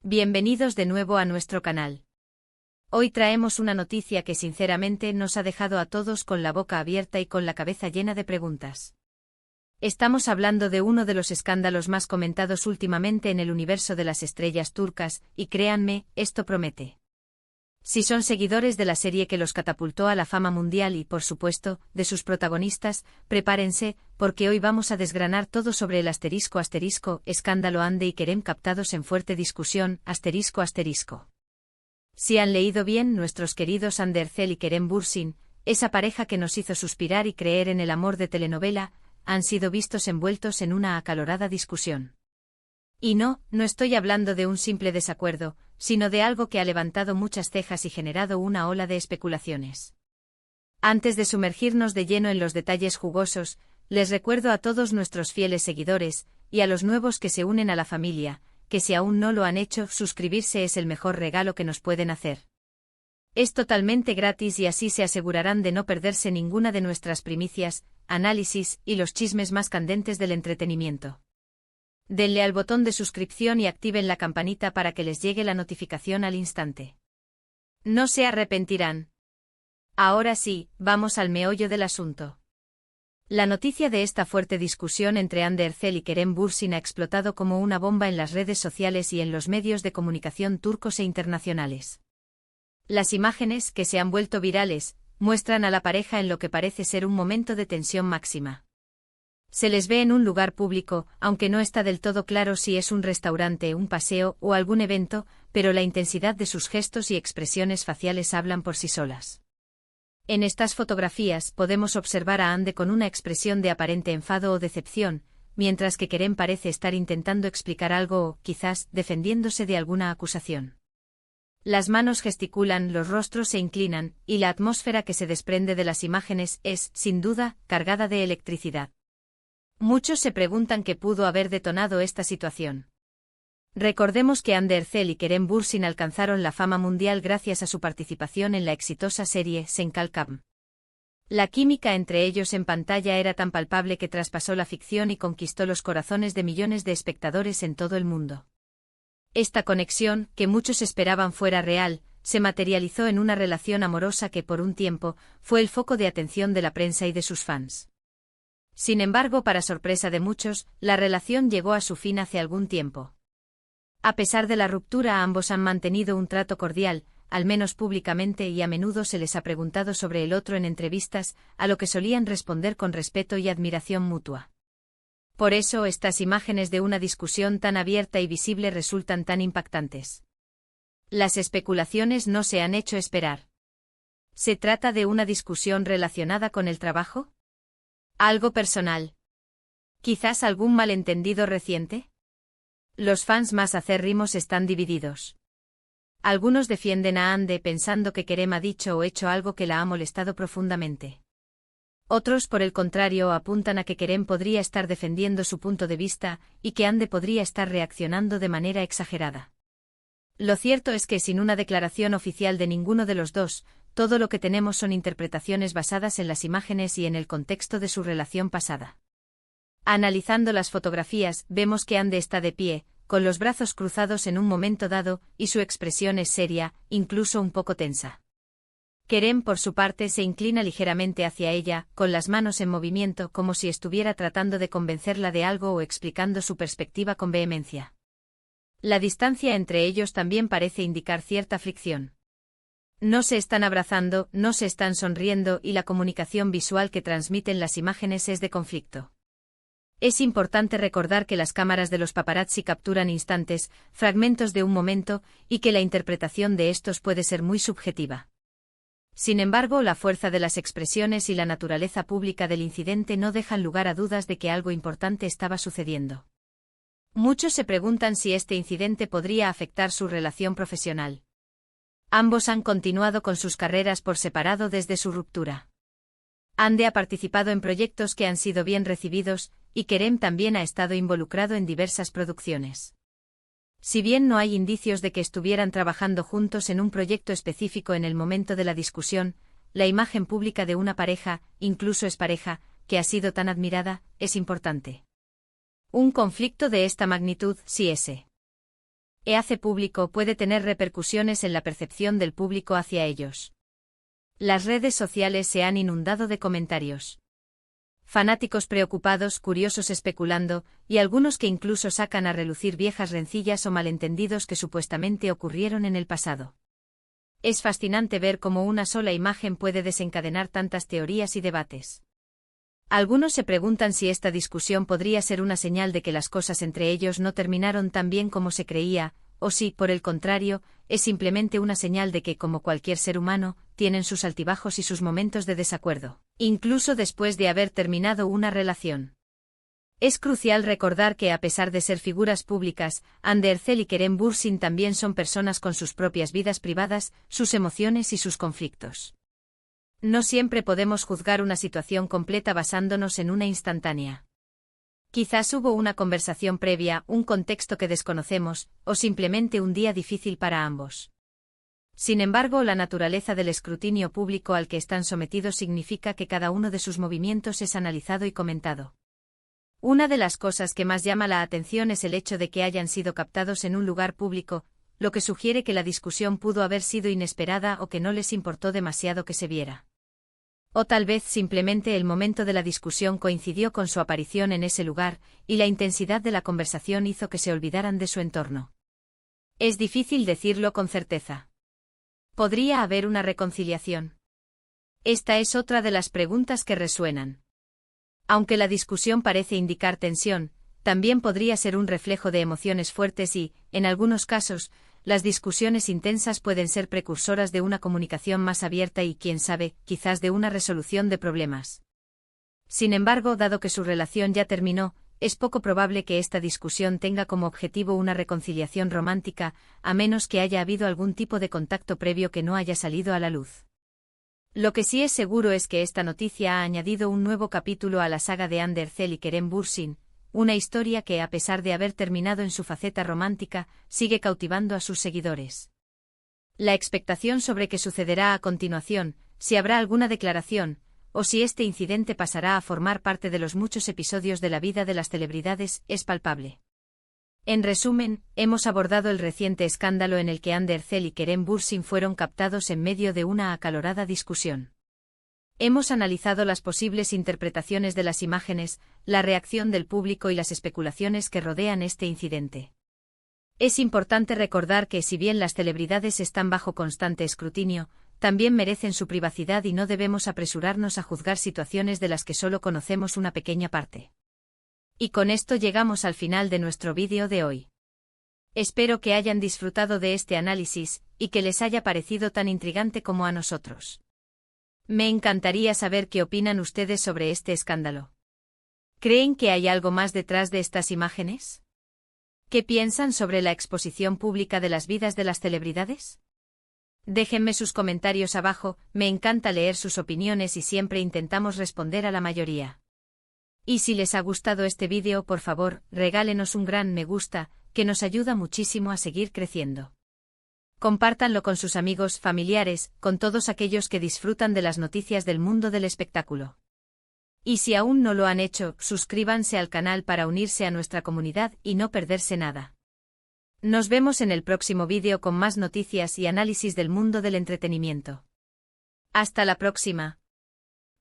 Bienvenidos de nuevo a nuestro canal. Hoy traemos una noticia que sinceramente nos ha dejado a todos con la boca abierta y con la cabeza llena de preguntas. Estamos hablando de uno de los escándalos más comentados últimamente en el universo de las estrellas turcas, y créanme, esto promete. Si son seguidores de la serie que los catapultó a la fama mundial y, por supuesto, de sus protagonistas, prepárense, porque hoy vamos a desgranar todo sobre el ***, escándalo Hande y Kerem captados en fuerte discusión, ***. Si han leído bien nuestros queridos Hande Erçel y Kerem Bürsin, esa pareja que nos hizo suspirar y creer en el amor de telenovela, han sido vistos envueltos en una acalorada discusión. Y no estoy hablando de un simple desacuerdo, sino de algo que ha levantado muchas cejas y generado una ola de especulaciones. Antes de sumergirnos de lleno en los detalles jugosos, les recuerdo a todos nuestros fieles seguidores, y a los nuevos que se unen a la familia, que si aún no lo han hecho, suscribirse es el mejor regalo que nos pueden hacer. Es totalmente gratis y así se asegurarán de no perderse ninguna de nuestras primicias, análisis y los chismes más candentes del entretenimiento. Denle al botón de suscripción y activen la campanita para que les llegue la notificación al instante. No se arrepentirán. Ahora sí, vamos al meollo del asunto. La noticia de esta fuerte discusión entre Hande Erçel y Kerem Bürsin ha explotado como una bomba en las redes sociales y en los medios de comunicación turcos e internacionales. Las imágenes, que se han vuelto virales, muestran a la pareja en lo que parece ser un momento de tensión máxima. Se les ve en un lugar público, aunque no está del todo claro si es un restaurante, un paseo o algún evento, pero la intensidad de sus gestos y expresiones faciales hablan por sí solas. En estas fotografías podemos observar a Hande con una expresión de aparente enfado o decepción, mientras que Kerem parece estar intentando explicar algo o, quizás, defendiéndose de alguna acusación. Las manos gesticulan, los rostros se inclinan, y la atmósfera que se desprende de las imágenes es, sin duda, cargada de electricidad. Muchos se preguntan qué pudo haber detonado esta situación. Recordemos que Hande Erçel y Kerem Bürsin alcanzaron la fama mundial gracias a su participación en la exitosa serie Sen Kalkam. La química entre ellos en pantalla era tan palpable que traspasó la ficción y conquistó los corazones de millones de espectadores en todo el mundo. Esta conexión, que muchos esperaban fuera real, se materializó en una relación amorosa que por un tiempo fue el foco de atención de la prensa y de sus fans. Sin embargo, para sorpresa de muchos, la relación llegó a su fin hace algún tiempo. A pesar de la ruptura, ambos han mantenido un trato cordial, al menos públicamente, y a menudo se les ha preguntado sobre el otro en entrevistas, a lo que solían responder con respeto y admiración mutua. Por eso estas imágenes de una discusión tan abierta y visible resultan tan impactantes. Las especulaciones no se han hecho esperar. ¿Se trata de una discusión relacionada con el trabajo? ¿Algo personal? ¿Quizás algún malentendido reciente? Los fans más acérrimos están divididos. Algunos defienden a Hande pensando que Kerem ha dicho o hecho algo que la ha molestado profundamente. Otros, por el contrario, apuntan a que Kerem podría estar defendiendo su punto de vista y que Hande podría estar reaccionando de manera exagerada. Lo cierto es que sin una declaración oficial de ninguno de los dos, todo lo que tenemos son interpretaciones basadas en las imágenes y en el contexto de su relación pasada. Analizando las fotografías, vemos que Hande está de pie, con los brazos cruzados en un momento dado, y su expresión es seria, incluso un poco tensa. Kerem, por su parte, se inclina ligeramente hacia ella, con las manos en movimiento, como si estuviera tratando de convencerla de algo o explicando su perspectiva con vehemencia. La distancia entre ellos también parece indicar cierta fricción. No se están abrazando, no se están sonriendo y la comunicación visual que transmiten las imágenes es de conflicto. Es importante recordar que las cámaras de los paparazzi capturan instantes, fragmentos de un momento, y que la interpretación de estos puede ser muy subjetiva. Sin embargo, la fuerza de las expresiones y la naturaleza pública del incidente no dejan lugar a dudas de que algo importante estaba sucediendo. Muchos se preguntan si este incidente podría afectar su relación profesional. Ambos han continuado con sus carreras por separado desde su ruptura. Hande ha participado en proyectos que han sido bien recibidos, y Kerem también ha estado involucrado en diversas producciones. Si bien no hay indicios de que estuvieran trabajando juntos en un proyecto específico en el momento de la discusión, la imagen pública de una pareja, incluso expareja, que ha sido tan admirada, es importante. Un conflicto de esta magnitud, si ese hace público puede tener repercusiones en la percepción del público hacia ellos. Las redes sociales se han inundado de comentarios. Fanáticos preocupados, curiosos especulando, y algunos que incluso sacan a relucir viejas rencillas o malentendidos que supuestamente ocurrieron en el pasado. Es fascinante ver cómo una sola imagen puede desencadenar tantas teorías y debates. Algunos se preguntan si esta discusión podría ser una señal de que las cosas entre ellos no terminaron tan bien como se creía, o si, por el contrario, es simplemente una señal de que, como cualquier ser humano, tienen sus altibajos y sus momentos de desacuerdo, incluso después de haber terminado una relación. Es crucial recordar que, a pesar de ser figuras públicas, Anderzel y Kerem Bürsin también son personas con sus propias vidas privadas, sus emociones y sus conflictos. No siempre podemos juzgar una situación completa basándonos en una instantánea. Quizás hubo una conversación previa, un contexto que desconocemos, o simplemente un día difícil para ambos. Sin embargo, la naturaleza del escrutinio público al que están sometidos significa que cada uno de sus movimientos es analizado y comentado. Una de las cosas que más llama la atención es el hecho de que hayan sido captados en un lugar público, lo que sugiere que la discusión pudo haber sido inesperada o que no les importó demasiado que se viera. O tal vez simplemente el momento de la discusión coincidió con su aparición en ese lugar, y la intensidad de la conversación hizo que se olvidaran de su entorno. Es difícil decirlo con certeza. ¿Podría haber una reconciliación? Esta es otra de las preguntas que resuenan. Aunque la discusión parece indicar tensión, también podría ser un reflejo de emociones fuertes y, en algunos casos, las discusiones intensas pueden ser precursoras de una comunicación más abierta y, quién sabe, quizás de una resolución de problemas. Sin embargo, dado que su relación ya terminó, es poco probable que esta discusión tenga como objetivo una reconciliación romántica, a menos que haya habido algún tipo de contacto previo que no haya salido a la luz. Lo que sí es seguro es que esta noticia ha añadido un nuevo capítulo a la saga de Anderzel y Kerem Bürsin, una historia que, a pesar de haber terminado en su faceta romántica, sigue cautivando a sus seguidores. La expectación sobre qué sucederá a continuación, si habrá alguna declaración, o si este incidente pasará a formar parte de los muchos episodios de la vida de las celebridades, es palpable. En resumen, hemos abordado el reciente escándalo en el que Anderzel y Kerem Bürsin fueron captados en medio de una acalorada discusión. Hemos analizado las posibles interpretaciones de las imágenes, la reacción del público y las especulaciones que rodean este incidente. Es importante recordar que, si bien las celebridades están bajo constante escrutinio, también merecen su privacidad y no debemos apresurarnos a juzgar situaciones de las que solo conocemos una pequeña parte. Y con esto llegamos al final de nuestro vídeo de hoy. Espero que hayan disfrutado de este análisis, y que les haya parecido tan intrigante como a nosotros. Me encantaría saber qué opinan ustedes sobre este escándalo. ¿Creen que hay algo más detrás de estas imágenes? ¿Qué piensan sobre la exposición pública de las vidas de las celebridades? Déjenme sus comentarios abajo, me encanta leer sus opiniones y siempre intentamos responder a la mayoría. Y si les ha gustado este vídeo, por favor, regálenos un gran me gusta, que nos ayuda muchísimo a seguir creciendo. Compártanlo con sus amigos, familiares, con todos aquellos que disfrutan de las noticias del mundo del espectáculo. Y si aún no lo han hecho, suscríbanse al canal para unirse a nuestra comunidad y no perderse nada. Nos vemos en el próximo vídeo con más noticias y análisis del mundo del entretenimiento. Hasta la próxima.